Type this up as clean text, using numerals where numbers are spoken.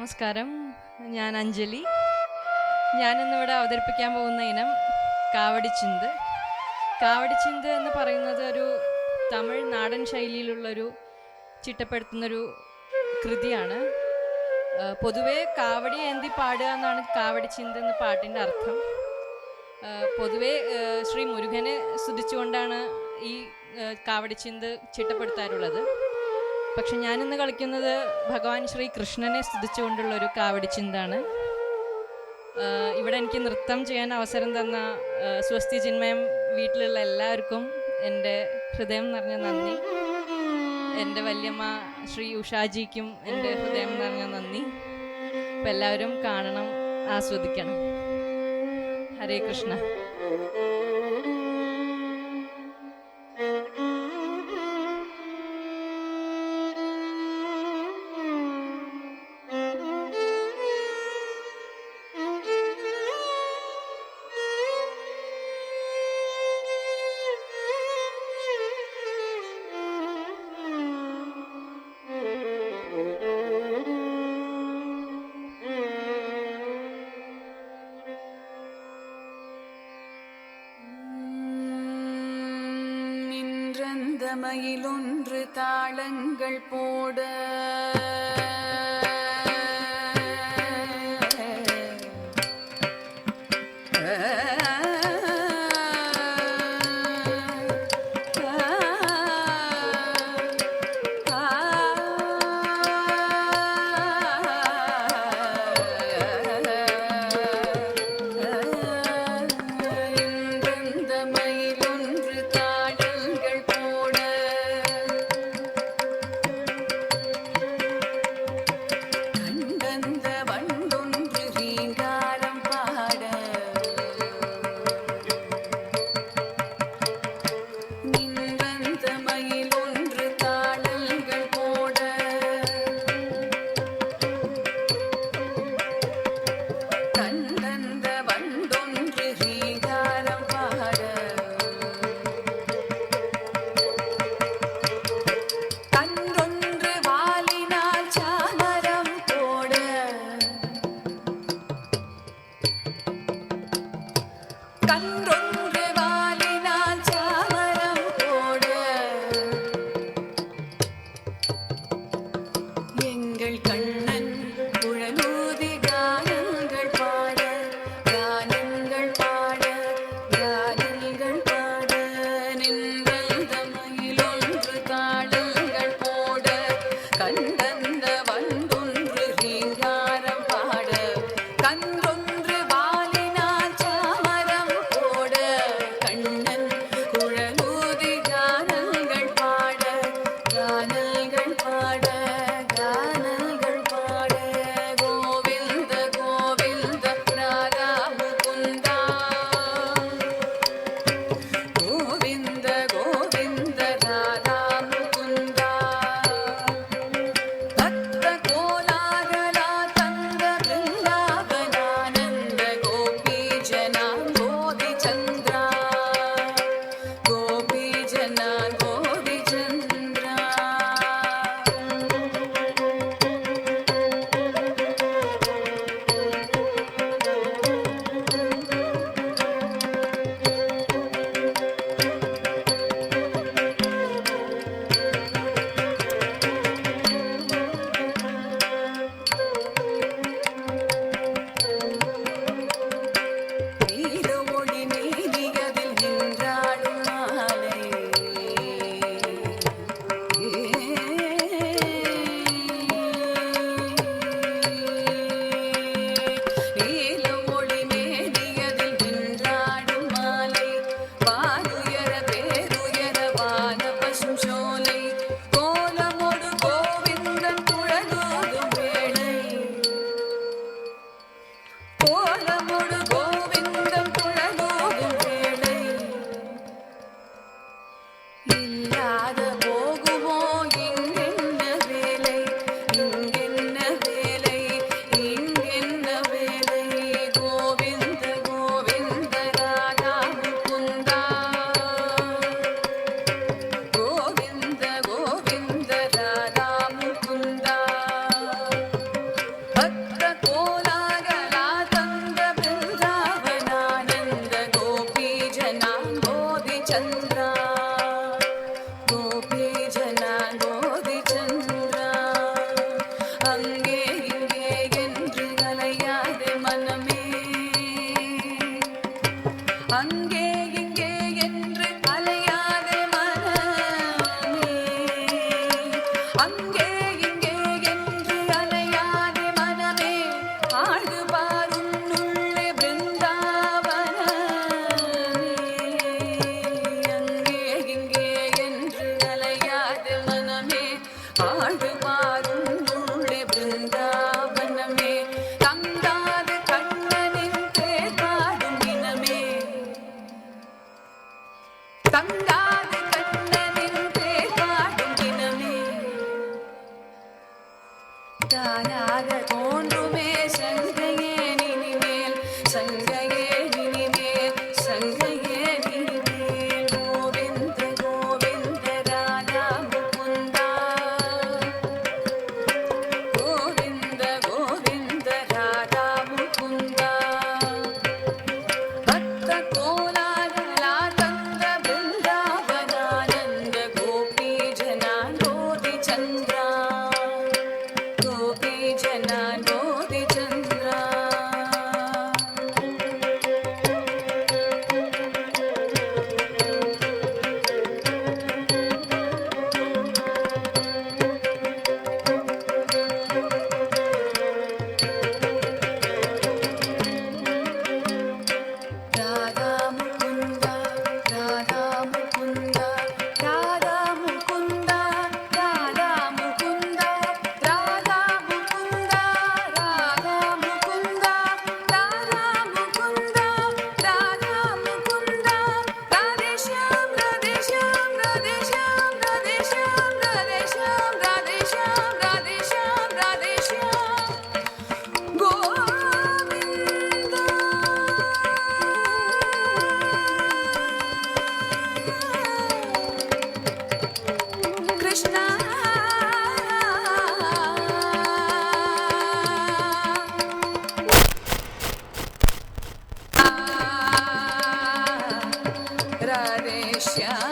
നമസ്കാരം. ഞാൻ അഞ്ജലി. ഞാനിന്നിവിടെ അവതരിപ്പിക്കാൻ പോകുന്ന ഇനം കാവടിച്ചിന്ത്. കാവടിച്ചിന്ത് എന്ന് പറയുന്നത് ഒരു തമിഴ് നാടൻ ശൈലിയിലുള്ളൊരു ചിട്ടപ്പെടുത്തുന്നൊരു കൃതിയാണ്. പൊതുവെ കാവടി ഏന്തി പാടുക എന്നാണ് കാവടിച്ചിന്ത് എന്ന പാട്ടിൻ്റെ അർത്ഥം. പൊതുവെ ശ്രീ മുരുകനെ സ്തുതിച്ചുകൊണ്ടാണ് ഈ കാവടിച്ചിന്ത് ചിട്ടപ്പെടുത്താറുള്ളത്. പക്ഷെ ഞാനിന്ന് കളിക്കുന്നത് ഭഗവാൻ ശ്രീ കൃഷ്ണനെ സ്തുതിച്ചുകൊണ്ടുള്ളൊരു കാവടിച്ചിന്താണ്. ഇവിടെ എനിക്ക് നൃത്തം ചെയ്യാൻ അവസരം തന്ന സ്വസ്തി ചിന്മയം വീട്ടിലുള്ള എല്ലാവർക്കും എൻ്റെ ഹൃദയം നിറഞ്ഞ നന്ദി. എൻ്റെ വല്യമ്മ ശ്രീ ഉഷാജിക്കും എൻ്റെ ഹൃദയം നിറഞ്ഞ നന്ദി. അപ്പം എല്ലാവരും കാണണം, ആസ്വദിക്കണം. ഹരേ കൃഷ്ണ. மயிலொன்று தாளங்கள் போட அங்கே இங்கே என்று அலையாதே மனமே, அங்கே இங்கே என்று அலையாதே மனமே, ஆழ்ந்து பாரும் உள்ளே பிருந்தாவனமே. அங்கே இங்கே என்று அலையாதே மனமே, ஆழ்ந்து பாரும் உள்ளே பிருந்தாவனமே. தங்காது கண்ணனின் தேர்பாடும் இனமே, தங்காது கண்ணனின் தேர்பாடும் இனமே. தானாக தோன்றுமே சங்கையே நினிமேல், சங்கையே நினிமேல், சங்கையே நினிமேல். கோவிந்த கோவிந்த ராதா முகுந்தா, கோவிந்த கோவிந்த ராதா முகுந்தா. பக்த கோலாகலா தந்த பிருந்தாவனானந்த கோபி ஜனானோதி சந்திரா, கோபி ஜனானோதி சந்திரா. ராதா முகுந்தா, ராதா முகுந்தா, ராதா முகுந்தா, ராதா முகுந்தா, ராதா முகுந்தா, ராதா முகுந்தா, ராதா முகுந்தா, ராதா முகுந்தா. ராதே ஷ்யாம், ராதே ஷ்யாம், ராதே ஷ்யாம், ராதே ஷ்யாம், ராதே ஷ்யாம், ராதே ஷ்யாம், ராதே ஷ்யாம், ராதே ஷ்யாம். கோவிந்தா கிருஷ்ணா ராதே ஷ்யாம்.